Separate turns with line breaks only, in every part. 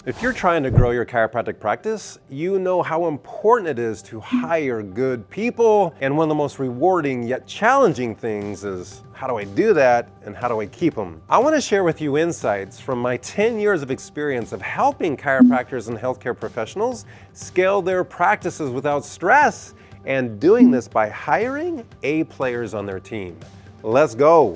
If you're trying to grow your chiropractic practice, you know how important it is to hire good people. And one of the most rewarding yet challenging things is, how do I do that and how do I keep them? I want to share with you insights from my 10 years of experience of helping chiropractors and healthcare professionals scale their practices without stress, and doing this by hiring A players on their team. Let's go.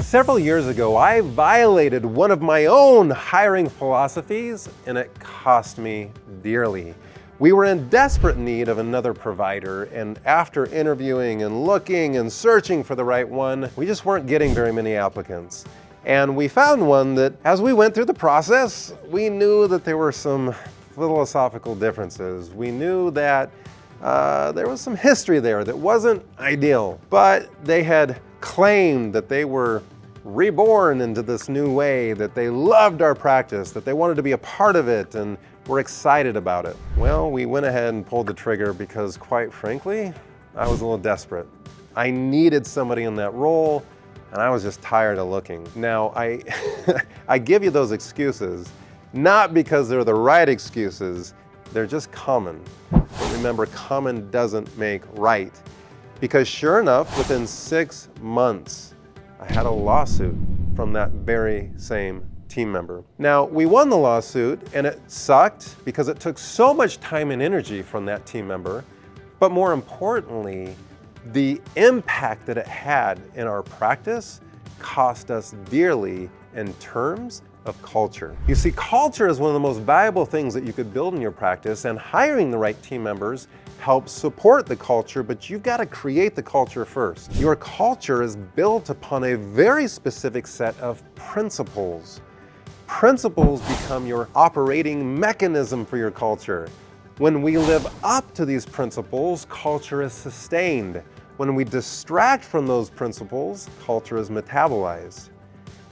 Several years ago, I violated one of my own hiring philosophies, and it cost me dearly. We were in desperate need of another provider, and after interviewing and looking and searching for the right one, we just weren't getting very many applicants. And we found one that, as we went through the process, we knew that there were some philosophical differences. We knew that there was some history there that wasn't ideal, but they had claimed that they were reborn into this new way, that they loved our practice, that they wanted to be a part of it, and were excited about it. Well, we went ahead and pulled the trigger because, quite frankly, I was a little desperate. I needed somebody in that role, and I was just tired of looking. Now, I give you those excuses, not because they're the right excuses, they're just common. But remember, common doesn't make right. Because sure enough, within 6 months, I had a lawsuit from that very same team member. Now, we won the lawsuit, and it sucked because it took so much time and energy from that team member, but more importantly, the impact that it had in our practice cost us dearly in terms of culture. You see, culture is one of the most valuable things that you could build in your practice, and hiring the right team members helps support the culture, but you've got to create the culture first. Your culture is built upon a very specific set of principles. Principles become your operating mechanism for your culture. When we live up to these principles, culture is sustained. When we distract from those principles, culture is metabolized.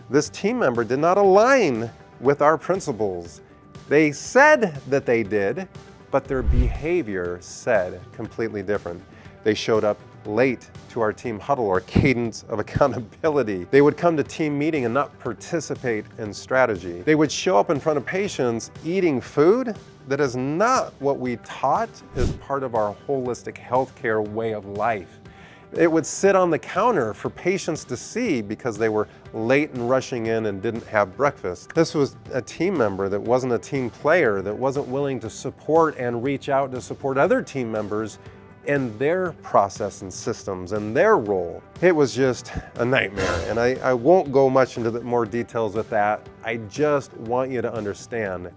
This team member did not align with our principles. They said that they did, but their behavior said completely different. They showed up late to our team huddle or cadence of accountability. They would come to team meeting and not participate in strategy. They would show up in front of patients eating food that is not what we taught as part of our holistic healthcare way of life. It would sit on the counter for patients to see because they were late and rushing in and didn't have breakfast. This was a team member that wasn't a team player, that wasn't willing to support and reach out to support other team members in their process and systems and their role. It was just a nightmare, and I won't go much into more details with that. I just want you to understand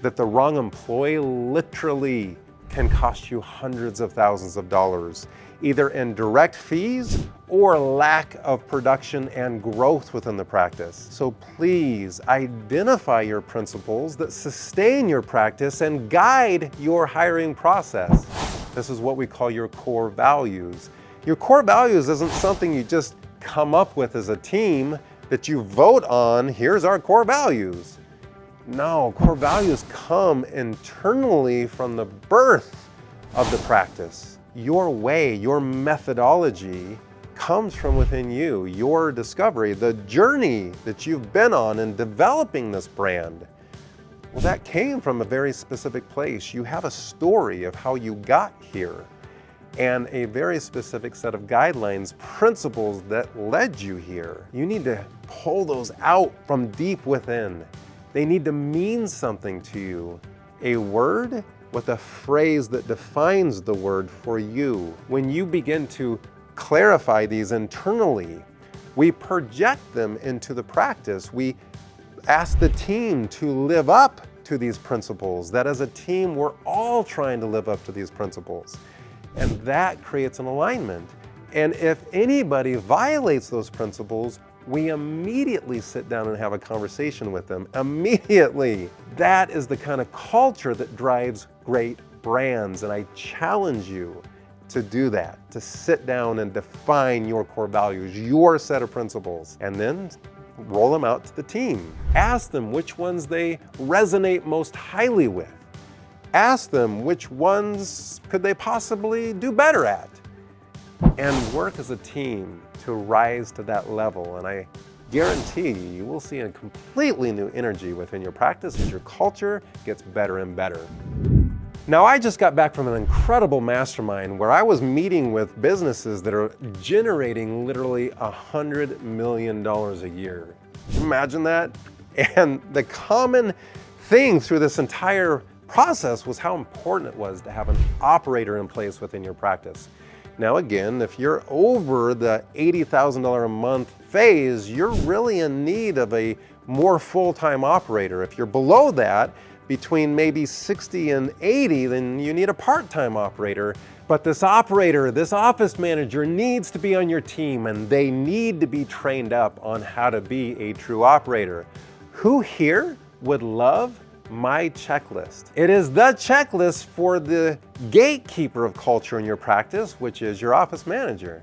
that the wrong employee literally can cost you hundreds of thousands of dollars, either in direct fees or lack of production and growth within the practice. So please identify your principles that sustain your practice and guide your hiring process. This is what we call your core values. Your core values isn't something you just come up with as a team that you vote on, here's our core values. No, core values come internally from the birth of the practice. Your way, your methodology comes from within you, your discovery, the journey that you've been on in developing this brand. Well, that came from a very specific place. You have a story of how you got here and a very specific set of guidelines, principles that led you here. You need to pull those out from deep within. They need to mean something to you. A word with a phrase that defines the word for you. When you begin to clarify these internally, we project them into the practice. We ask the team to live up to these principles, that as a team, we're all trying to live up to these principles. And that creates an alignment. And if anybody violates those principles, we immediately sit down and have a conversation with them. Immediately. That is the kind of culture that drives great brands. And I challenge you to do that, to sit down and define your core values, your set of principles, and then roll them out to the team. Ask them which ones they resonate most highly with. Ask them which ones could they possibly do better at. and work as a team to rise to that level. And I guarantee you will see a completely new energy within your practice as your culture gets better and better. Now, I just got back from an incredible mastermind where I was meeting with businesses that are generating literally $100 million a year. Imagine that. And the common thing through this entire process was how important it was to have an operator in place within your practice. Now again, if you're over the $80,000 a month phase, you're really in need of a more full-time operator. If you're below that, between maybe 60 and 80, then you need a part-time operator. But this operator, this office manager needs to be on your team, and they need to be trained up on how to be a true operator. Who here would love my checklist? It is the checklist for the gatekeeper of culture in your practice, which is your office manager.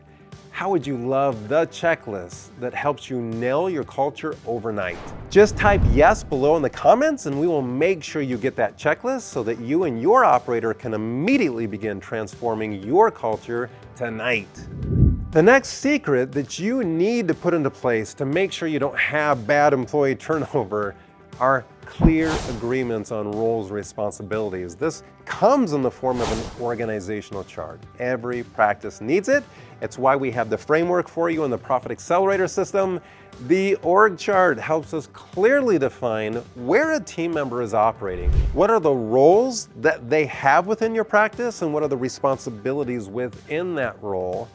How would you love the checklist that helps you nail your culture overnight? Just type yes below in the comments and we will make sure you get that checklist so that you and your operator can immediately begin transforming your culture tonight. The next secret that you need to put into place to make sure you don't have bad employee turnover are clear agreements on roles and responsibilities. This comes in the form of an organizational chart. Every practice needs it. It's why we have the framework for you in the Profit Accelerator system. The org chart helps us clearly define where a team member is operating. What are the roles that they have within your practice and what are the responsibilities within that role?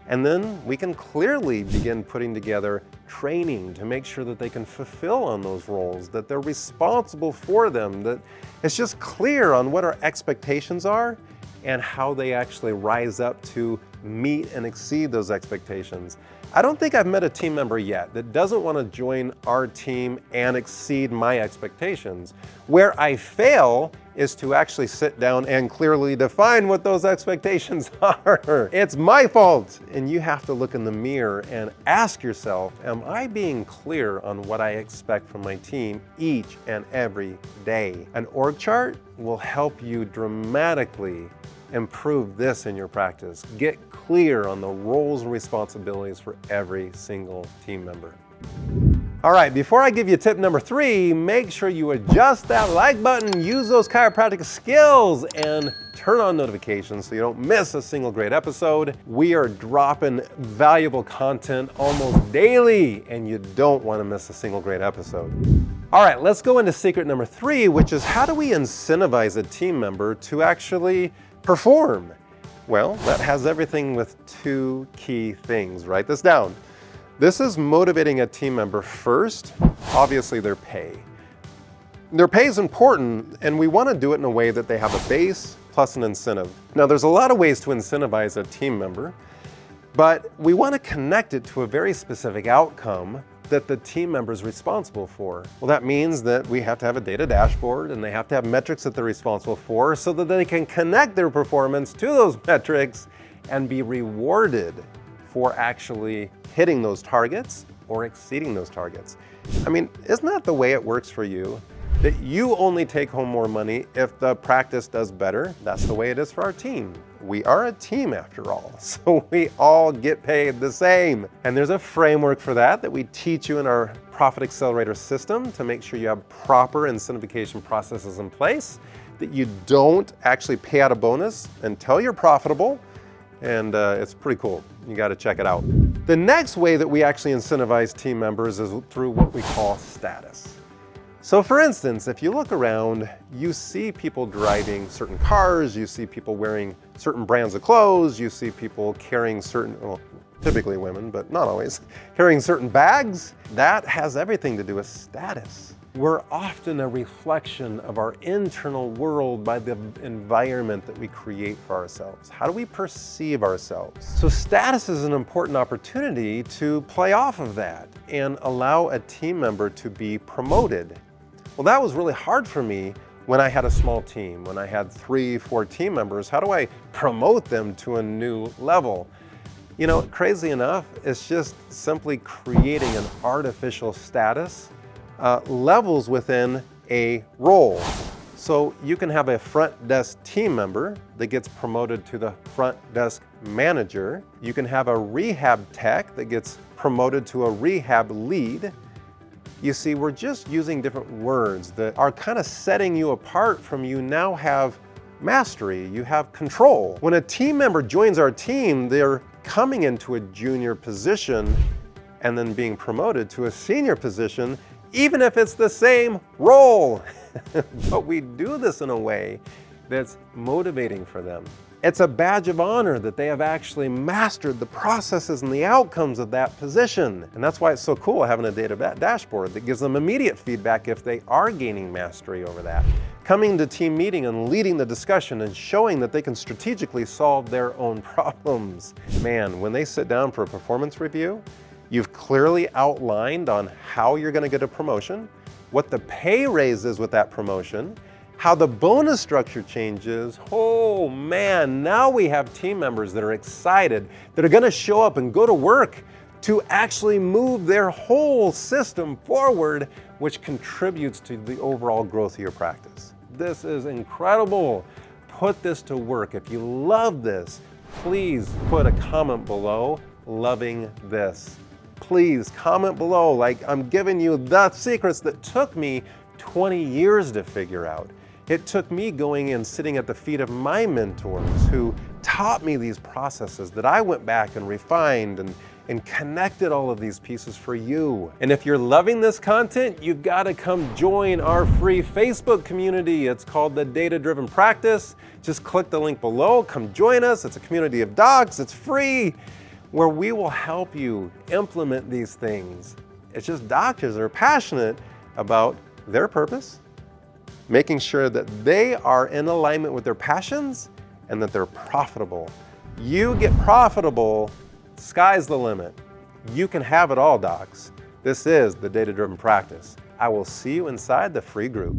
And then we can clearly begin putting together training to make sure that they can fulfill on those roles, that they're responsible for them, that it's just clear on what our expectations are and how they actually rise up to meet and exceed those expectations. I don't think I've met a team member yet that doesn't want to join our team and exceed my expectations. Where I fail is to actually sit down and clearly define what those expectations are. It's my fault. And you have to look in the mirror and ask yourself, am I being clear on what I expect from my team each and every day? An org chart will help you dramatically improve this in your practice. Get clear on the roles and responsibilities for every single team member. All right, before I give you tip number 3, make sure you adjust that like button, use those chiropractic skills, and turn on notifications so you don't miss a single great episode. We are dropping valuable content almost daily, and you don't want to miss a single great episode. All right, let's go into secret number 3, which is how do we incentivize a team member to actually perform? Well, that has everything with 2 key things. Write this down. This is motivating a team member first, obviously their pay. Their pay is important and we want to do it in a way that they have a base plus an incentive. Now there's a lot of ways to incentivize a team member, but we want to connect it to a very specific outcome that the team member is responsible for. Well, that means that we have to have a data dashboard and they have to have metrics that they're responsible for so that they can connect their performance to those metrics and be rewarded for actually hitting those targets or exceeding those targets. I mean, isn't that the way it works for you? That you only take home more money if the practice does better? That's the way it is for our team. We are a team after all, so we all get paid the same. And there's a framework for that we teach you in our Profit Accelerator system to make sure you have proper incentivization processes in place, that you don't actually pay out a bonus until you're profitable, and it's pretty cool. You got to check it out. The next way that we actually incentivize team members is through what we call status. So for instance, if you look around, you see people driving certain cars, you see people wearing certain brands of clothes, you see people carrying certain, well, typically women, but not always, carrying certain bags. That has everything to do with status. We're often a reflection of our internal world by the environment that we create for ourselves. How do we perceive ourselves? So status is an important opportunity to play off of that and allow a team member to be promoted. Well, that was really hard for me when I had a small team, when I had 3, 4 team members. How do I promote them to a new level? You know, crazy enough, it's just simply creating an artificial status levels within a role. So you can have a front desk team member that gets promoted to the front desk manager. You can have a rehab tech that gets promoted to a rehab lead. You see, we're just using different words that are kind of setting you apart from you now have mastery, you have control. When a team member joins our team, they're coming into a junior position and then being promoted to a senior position, even if it's the same role. But we do this in a way that's motivating for them. It's a badge of honor that they have actually mastered the processes and the outcomes of that position. And that's why it's so cool having a data dashboard that gives them immediate feedback if they are gaining mastery over that. Coming to team meeting and leading the discussion and showing that they can strategically solve their own problems. Man, when they sit down for a performance review, you've clearly outlined on how you're going to get a promotion, what the pay raise is with that promotion, how the bonus structure changes. Oh man, now we have team members that are excited, that are going to show up and go to work to actually move their whole system forward, which contributes to the overall growth of your practice. This is incredible. Put this to work. If you love this, please put a comment below, loving this. Please comment below, like I'm giving you the secrets that took me 20 years to figure out. It took me going and sitting at the feet of my mentors who taught me these processes that I went back and refined and connected all of these pieces for you. And if you're loving this content, you've got to come join our free Facebook community. It's called the Data Driven Practice. Just click the link below, come join us. It's a community of docs, it's free, where we will help you implement these things. It's just doctors that are passionate about their purpose, making sure that they are in alignment with their passions and that they're profitable. You get profitable, sky's the limit. You can have it all, docs. This is the Data Driven Practice. I will see you inside the free group.